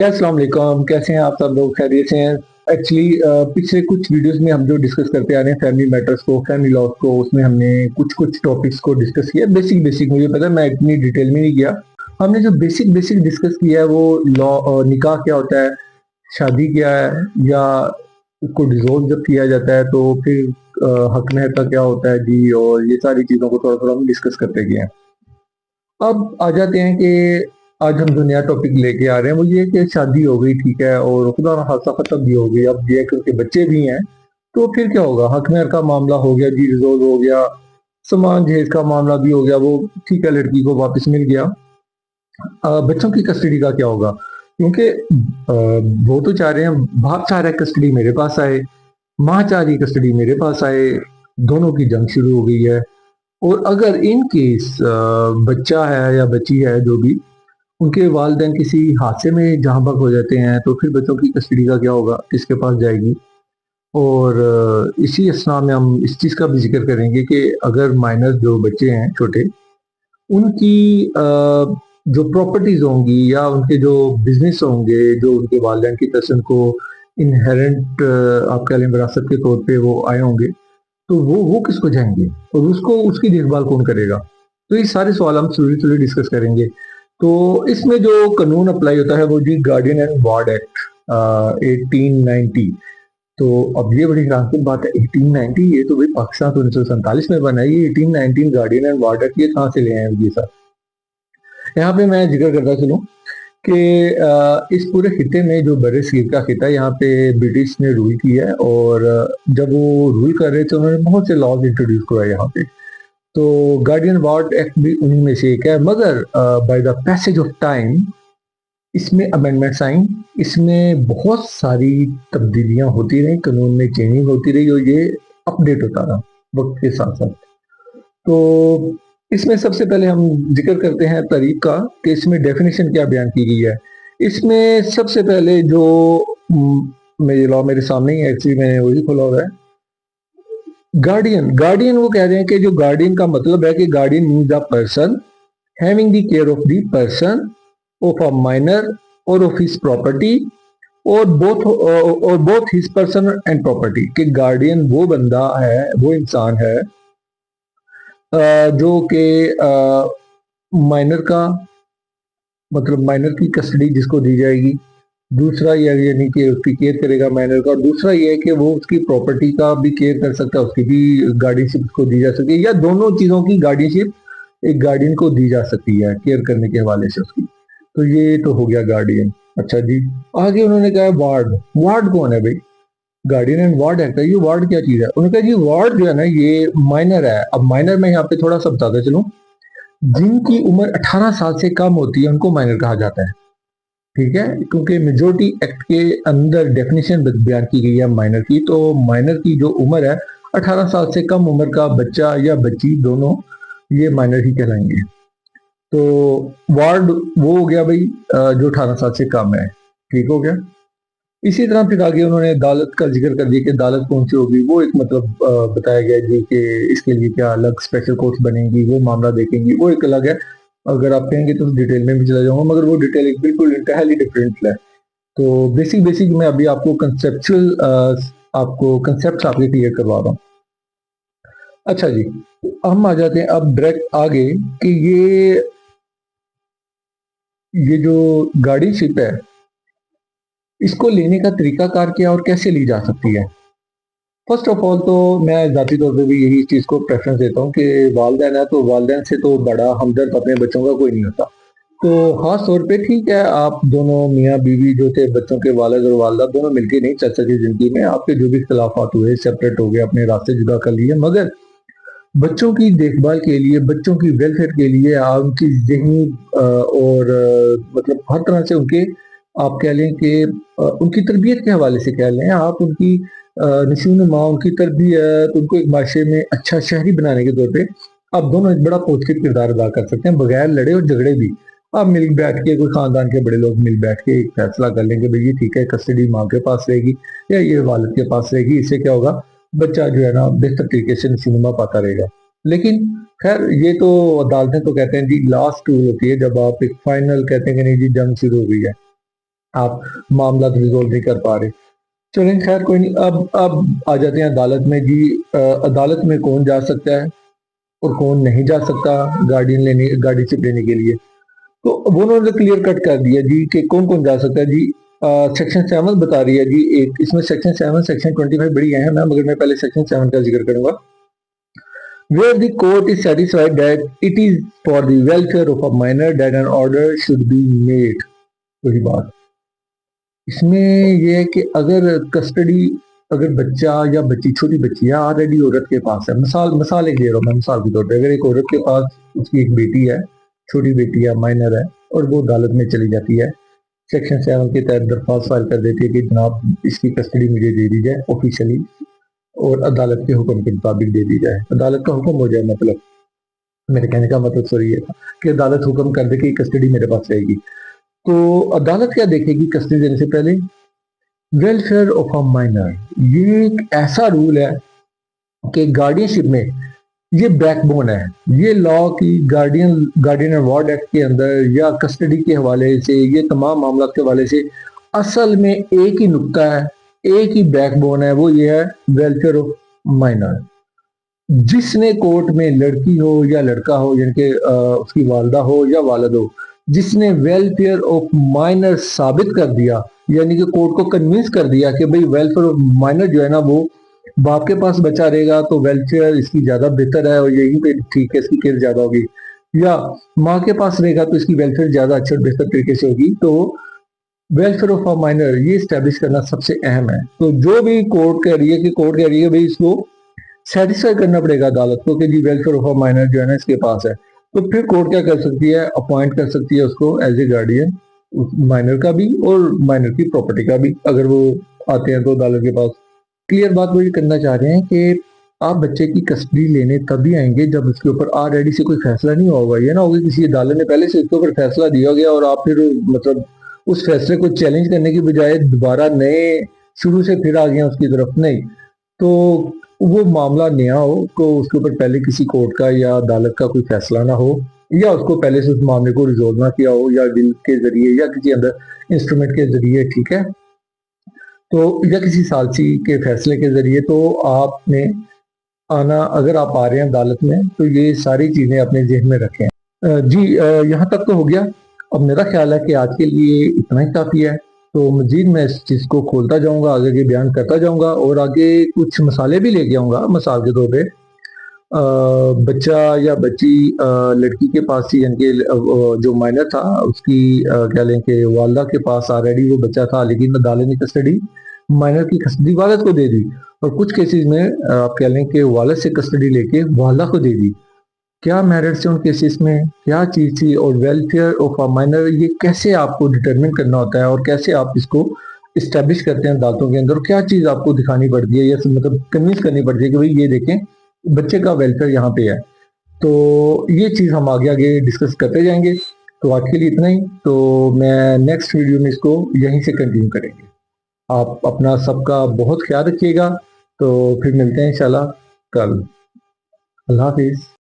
अस्सलाम वालेकुम, कैसे हैं आप सब लोग? खैरियत से हैं? एक्चुअली पिछले कुछ वीडियोस में हम जो डिस्कस करते आ रहे हैं फैमिली मैटर्स को, फैमिली लॉ को, उसमें हमने कुछ टॉपिक्स को डिस्कस किया। बेसिक बेसिक मुझे पता है, मैं इतनी डिटेल में नहीं गया। हमने जो बेसिक बेसिक डिस्कस किया है वो लॉ, निकाह क्या होता है, शादी क्या है, या उसको डिसॉल्व जब किया जाता है तो फिर हक महर का क्या होता है जी, और ये सारी चीज़ों को थोड़ा थोड़ा हम डिस्कस करते गए हैं। अब आ जाते हैं कि आज हम जो नया टॉपिक लेके आ रहे हैं वो ये कि शादी हो गई, ठीक है, और खुदा ना खास्ता खत्म भी हो गई। अब ये क्योंकि बच्चे भी हैं तो फिर क्या होगा, हक महर का मामला हो गया जी, रिजोल्व हो गया, सामान जहेज का मामला भी हो गया, वो ठीक है, लड़की को वापस मिल गया। बच्चों की कस्टडी का क्या होगा? क्योंकि वो तो चाह रहे हैं, बाप चाह रहा है कस्टडी मेरे पास आए, माँ चाह रही कस्टडी मेरे पास आए, दोनों की जंग शुरू हो गई है। और अगर इन केस बच्चा है या बच्ची है जो भी, उनके वालिदैन किसी हादसे में जहाँ बक हो जाते हैं तो फिर बच्चों की कस्टडी का क्या होगा, किसके पास जाएगी? और इसी असना में हम इस चीज़ का भी जिक्र करेंगे कि अगर माइनर जो बच्चे हैं छोटे, उनकी जो प्रॉपर्टीज होंगी या उनके जो बिजनेस होंगे जो उनके वालिदैन की तरफ से उनको इनहेरेंट आप कह लें विरासत के तौर पे वो आए होंगे, तो वो किसको जाएंगे और उसको उसकी देखभाल कौन करेगा? तो ये सारे सवाल हम थोड़ी थोड़ी डिस्कस करेंगे। तो इसमें जो कानून अप्लाई होता है वो जी गार्डियन एंड वार्ड एक्ट 1890। तो अब ये बड़ी हैरानकुन बात है, 1890, ये तो भाई पाकिस्तान तो 1947 में बना है, ये 1819 गार्डियन एंड वार्ड एक्ट ये कहाँ से ले आए हैं ये सर? यहाँ पे मैं जिक्र करता चलूँ कि इस पूरे खिते में जो बर सगीर का खिता है, यहाँ पे ब्रिटिश ने रूल किया है, और जब वो रूल कर रहे थे उन्होंने बहुत से लॉज इंट्रोड्यूस करवाए यहाँ पे। तो गार्डियन वार्ड एक्ट भी उन्हीं में से एक है, मगर by the passage of time इसमें अमेंडमेंट्स आई, इसमें बहुत सारी तब्दीलियां होती रही, कानून में चेंजिंग होती रही, और ये अपडेट होता रहा वक्त के साथ साथ। तो इसमें सबसे पहले हम जिक्र करते हैं तारीख का कि इसमें डेफिनेशन क्या बयान की गई है। इसमें सबसे पहले जो मेरे लॉ मेरे सामने ही है, एक्चुअली मैंने वही खोला हुआ है। गार्डियन, गार्डियन वो कह रहे हैं कि जो गार्डियन का मतलब है कि guardian means the person having the care of the person of a minor और ऑफ हिज प्रॉपर्टी, और both his person and property. कि गार्डियन वो बंदा है, वो इंसान है जो कि माइनर का मतलब माइनर की कस्टडी जिसको दी जाएगी, दूसरा ये यानी कि उसकी केयर करेगा माइनर का, और दूसरा ये है कि वो उसकी प्रॉपर्टी का भी केयर कर सकता है, उसकी भी गार्डियनशिप उसको दी जा सकती है, या दोनों चीज़ों की गार्डियनशिप एक गार्डियन को दी जा सकती है केयर करने के हवाले से उसकी। तो ये तो हो गया गार्डियन। अच्छा जी, आगे उन्होंने कहा वार्ड। वार्ड कौन है भाई? गार्डियन एंड वार्ड एक्ट है, ये वार्ड क्या चीज़ है? उन्होंने कहा जी वार्ड जो है ना ये माइनर है। अब माइनर में यहाँ पे थोड़ा सा बताता चलूँ, जिनकी उम्र 18 साल से कम होती है उनको माइनर कहा जाता है, ठीक है, क्योंकि मेजोरिटी एक्ट के अंदर डेफिनेशन बयान की गई है माइनर की। तो माइनर की जो उम्र है 18 साल से कम उम्र का बच्चा या बच्ची, दोनों ये माइनर ही कहलाएंगे। तो वार्ड वो हो गया भाई जो 18 साल से कम है, ठीक हो गया। इसी तरह फिर आगे उन्होंने अदालत का जिक्र कर दिया कि अदालत कौन सी होगी, वो एक मतलब बताया गया जी कि इसके लिए क्या अलग स्पेशल कोर्ट्स बनेंगी, वो मामला देखेंगी, वो एक अलग है। अगर आप कहेंगे तो डिटेल में भी चला जाऊंगा, मगर वो डिटेल एक बिल्कुल इंटरली डिफरेंट है। तो बेसिक बेसिक मैं अभी आपको कंसेप्चुअल आपको कंसेप्ट आपके क्लियर करवा रहा हूँ। अच्छा जी, हम आ जाते हैं अब डायरेक्ट आगे कि ये जो गार्डियनशिप है इसको लेने का तरीकाकार क्या और कैसे ली जा सकती है। फर्स्ट ऑफ ऑल तो मैं ज़ाती तौर पे भी यही चीज़ को प्रेफरेंस देता हूँ कि वालदैन है तो वालदैन से तो बड़ा हमदर्द अपने बच्चों का कोई नहीं होता। तो खास तौर पे ठीक है, आप दोनों मियाँ बीवी जो थे, बच्चों के वालिद और वालदा दोनों मिलके नहीं चल सके ज़िंदगी में, आपके जो भी इख्तलाफात हुए सेपरेट हो गए, अपने रास्ते जुदा कर लिए, मगर बच्चों की देखभाल के लिए, बच्चों की वेलफेयर के लिए, आप उनकी ज़हनी और मतलब हर तरह से उनके आप कह लें कि उनकी तरबियत के हवाले से कह लें, आप उनकी नशोनुमा, उनकी तरबियत, उनको एक माशरे में अच्छा शहरी बनाने के तौर पे आप दोनों एक बड़ा पॉजिटिव किरदार अदा कर सकते हैं, बगैर लड़े और झगड़े भी। आप मिल बैठ के, कोई खानदान के बड़े लोग मिल बैठ के एक फैसला कर लेंगे, भाई ये ठीक है, कस्टडी माँ के पास रहेगी या ये वालिद के पास रहेगी, इससे क्या होगा, बच्चा जो है ना बेहतर तरीके से नशोनुमा पाता रहेगा। लेकिन खैर ये तो अदालतें तो कहते हैं जी लास्ट टूल होती है, जब आप एक फाइनल कहते हैं कि नहीं जी जंग शुरू हो गई है, आप मामला रिजोल्व नहीं कर पा रहे। चलें खैर कोई नहीं, अब आ जाते हैं अदालत में जी। अदालत में कौन जा सकता है और कौन नहीं जा सकता गार्डियनशिप लेने के लिए। तो वो उन्होंने क्लियर कट कर दिया जी कि कौन कौन जा सकता है जी। सेक्शन 7 बता रही है जी, एक इसमें सेक्शन 7 सेक्शन 25 बड़ी अहम है, मगर मैं पहले सेक्शन 7 का जिक्र करूंगा। Where the court is satisfied that it is for the welfare of a minor that an order should be made। वही बात इसमें यह है कि अगर बच्चा या बच्ची, छोटी बच्ची है, ऑलरेडी औरत के पास है, मिसाल एक दे रहा हूँ मैं, मिसाल के तौर पर अगर एक औरत के पास उसकी एक बेटी है, छोटी बेटी है, माइनर है, और वो अदालत में चली जाती है, सेक्शन 7 के तहत दरख्वास्त फाइल कर देती है कि जनाब इसकी कस्टडी मुझे दे दी जाए ऑफिशियली, और अदालत के हुक्म के मुताबिक दे दी जाए। अदालत का हुक्म हो जाए, मतलब मेरे कहने का मतलब सॉरी है कि अदालत हुक्म कर दे कि कस्टडी मेरे पास रहेगी। तो अदालत क्या देखेगी कस्टडी देने से पहले? Welfare of a minor. ये एक ऐसा रूल है कि गार्डियनशिप में ये बैकबोन है। ये लॉ की गार्डियन एंड वार्ड एक्ट के अंदर या कस्टडी के हवाले से, ये तमाम मामला के हवाले से असल में एक ही नुक्ता है, एक ही बैकबोन है, वो ये है वेलफेयर ऑफ माइनर। जिसने कोर्ट में लड़की हो या लड़का हो, यानी कि उसकी वालदा हो या वालद हो, जिसने वेलफेयर ऑफ माइनर साबित कर दिया, यानी कि कोर्ट को कन्विंस कर दिया कि भाई वेलफेयर ऑफ माइनर जो है ना, वो बाप के पास बच्चा रहेगा तो वेलफेयर इसकी ज्यादा बेहतर है और यहीं पे ठीक है, इसकी केयर ज्यादा होगी, या माँ के पास रहेगा तो इसकी वेलफेयर ज्यादा अच्छे और बेहतर तरीके से होगी। तो वेलफेयर ऑफ अ माइनर ये स्टैब्लिश करना सबसे अहम है। तो जो भी कोर्ट कह रही है भाई इसको सेटिस्फाई करना पड़ेगा अदालत को कि जी वेलफेयर ऑफ अ माइनर जो है ना इसके पास है, तो फिर कोर्ट क्या कर सकती है? अपॉइंट कर सकती है उसको एज ए गार्डियन, माइनर का भी और माइनर की प्रॉपर्टी का भी, अगर वो आते हैं तो अदालत के पास। क्लियर बात वो ये करना चाह रहे हैं कि आप बच्चे की कस्टडी लेने तभी आएंगे जब उसके ऊपर ऑलरेडी से कोई फैसला नहीं होगा। ये ना होगा किसी अदालत ने पहले से उसके ऊपर फैसला दिया गया और आप फिर मतलब उस फैसले को चैलेंज करने की बजाय दोबारा नए शुरू से फिर आ गए उसकी तरफ। नहीं, तो वो मामला नया हो तो उसके ऊपर पहले किसी कोर्ट का या अदालत का कोई फैसला ना हो, या उसको पहले से उस मामले को रिजोल्व ना किया हो, या विल के जरिए या किसी अंदर इंस्ट्रूमेंट के जरिए, ठीक है, तो या किसी सालसी के फैसले के जरिए। तो आपने आना, अगर आप आ रहे हैं अदालत में, तो ये सारी चीजें अपने जहन में रखें। जी यहाँ तक तो हो गया। अब मेरा ख्याल है कि आज के लिए इतना ही काफ़ी है। तो मजीद मैं इस चीज़ को खोलता जाऊंगा, आगे के बयान करता जाऊंगा और आगे कुछ मसाले भी लेके आऊंगा। मिसाल के तौर पे बच्चा या बच्ची लड़की के पास ही, यानी कि जो माइनर था उसकी क्या लें कि वालदा के पास ऑलरेडी वो बच्चा था, लेकिन अदालत ने कस्टडी, माइनर की कस्टडी वालद को दे दी, और कुछ केसेस में आप कह लें कि वालद से कस्टडी लेके वालदा को दे दी। क्या मेरिट्स है उन केसेस में, क्या चीज़ थी, और वेलफेयर ऑफ अ माइनर ये कैसे आपको डिटरमिन करना होता है और कैसे आप इसको इस्टेब्लिश करते हैं अदालतों के अंदर, क्या चीज़ आपको दिखानी पड़ती है या मतलब कन्विंस करनी पड़ती है कि भाई ये देखें बच्चे का वेलफेयर यहाँ पे है। तो ये चीज़ हम आगे आगे डिस्कस करते जाएंगे। तो आज के लिए इतना ही। तो मैं नेक्स्ट वीडियो में इसको यहीं से कंटिन्यू करेंगे। आप अपना सबका बहुत ख्याल रखिएगा। तो फिर मिलते हैं इंशाल्लाह कल। अल्लाह हाफिज़।